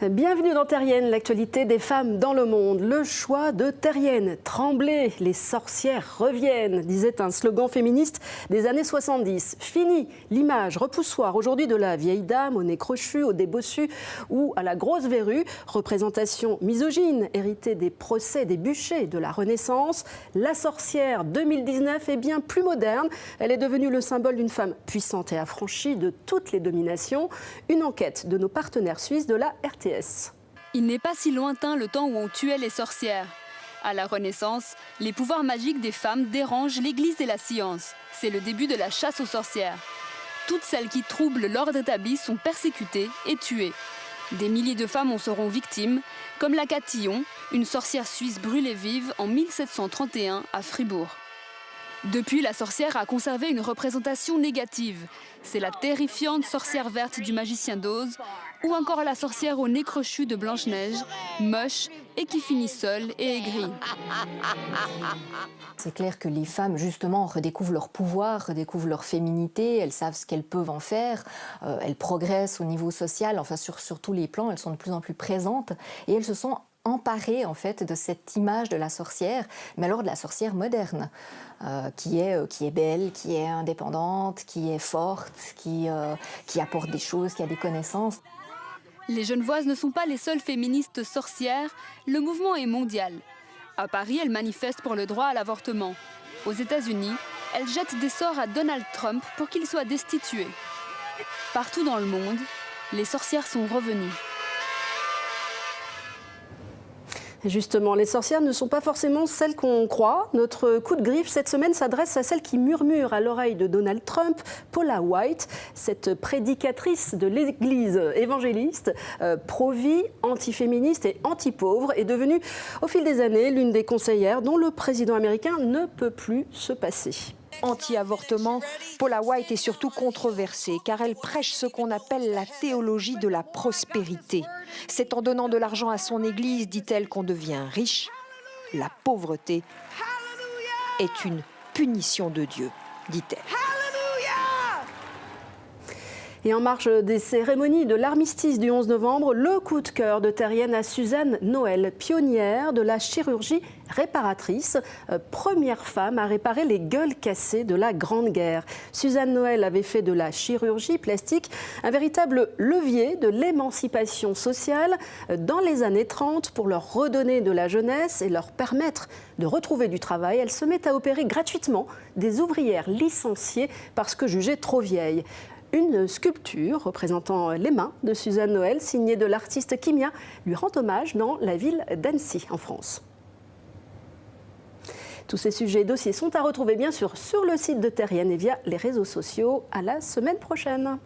Bienvenue dans Terrienne, l'actualité des femmes dans le monde. Le choix de Terrienne, tremblez, les sorcières reviennent, disait un slogan féministe des années 70. Fini l'image repoussoire aujourd'hui de la vieille dame au nez crochu, au débossu ou à la grosse verrue. Représentation misogyne, héritée des procès des bûchers de la Renaissance. La sorcière 2019 est bien plus moderne. Elle est devenue le symbole d'une femme puissante et affranchie de toutes les dominations. Une enquête de nos partenaires suisses de la RTS. Il n'est pas si lointain le temps où on tuait les sorcières. À la Renaissance, les pouvoirs magiques des femmes dérangent l'Église et la science. C'est le début de la chasse aux sorcières. Toutes celles qui troublent l'ordre établi sont persécutées et tuées. Des milliers de femmes en seront victimes, comme la Catillon, une sorcière suisse brûlée vive en 1731 à Fribourg. Depuis, la sorcière a conservé une représentation négative. C'est la terrifiante sorcière verte du magicien d'Oz, ou encore la sorcière au nez crochu de Blanche-Neige, moche et qui finit seule et aigrie. C'est clair que les femmes, justement, redécouvrent leur pouvoir, redécouvrent leur féminité, elles savent ce qu'elles peuvent en faire, elles progressent au niveau social, enfin sur tous les plans, elles sont de plus en plus présentes et elles se sont emparées en fait de cette image de la sorcière, mais alors de la sorcière moderne, qui est belle, qui est indépendante, qui est forte, qui apporte des choses, qui a des connaissances. Les Genevoises ne sont pas les seules féministes sorcières, le mouvement est mondial. À Paris, elles manifestent pour le droit à l'avortement. Aux États-Unis, elles jettent des sorts à Donald Trump pour qu'il soit destitué. Partout dans le monde, les sorcières sont revenues. Justement, les sorcières ne sont pas forcément celles qu'on croit. Notre coup de griffe cette semaine s'adresse à celle qui murmure à l'oreille de Donald Trump, Paula White, cette prédicatrice de l'Église évangéliste, pro-vie, anti-féministe et anti-pauvre, est devenue au fil des années l'une des conseillères dont le président américain ne peut plus se passer. Anti-avortement, Paula White est surtout controversée car elle prêche ce qu'on appelle la théologie de la prospérité. C'est en donnant de l'argent à son église, dit-elle, qu'on devient riche. La pauvreté est une punition de Dieu, dit-elle. Et en marge des cérémonies de l'armistice du 11 novembre, le coup de cœur de Terrienne à Suzanne Noël, pionnière de la chirurgie réparatrice, première femme à réparer les gueules cassées de la Grande Guerre. Suzanne Noël avait fait de la chirurgie plastique un véritable levier de l'émancipation sociale dans les années 30 pour leur redonner de la jeunesse et leur permettre de retrouver du travail. Elle se met à opérer gratuitement des ouvrières licenciées parce que jugées trop vieilles. Une sculpture représentant les mains de Suzanne Noël, signée de l'artiste Kimia, lui rend hommage dans la ville d'Annecy, en France. Tous ces sujets et dossiers sont à retrouver bien sûr sur le site de Terrienne et via les réseaux sociaux. À la semaine prochaine.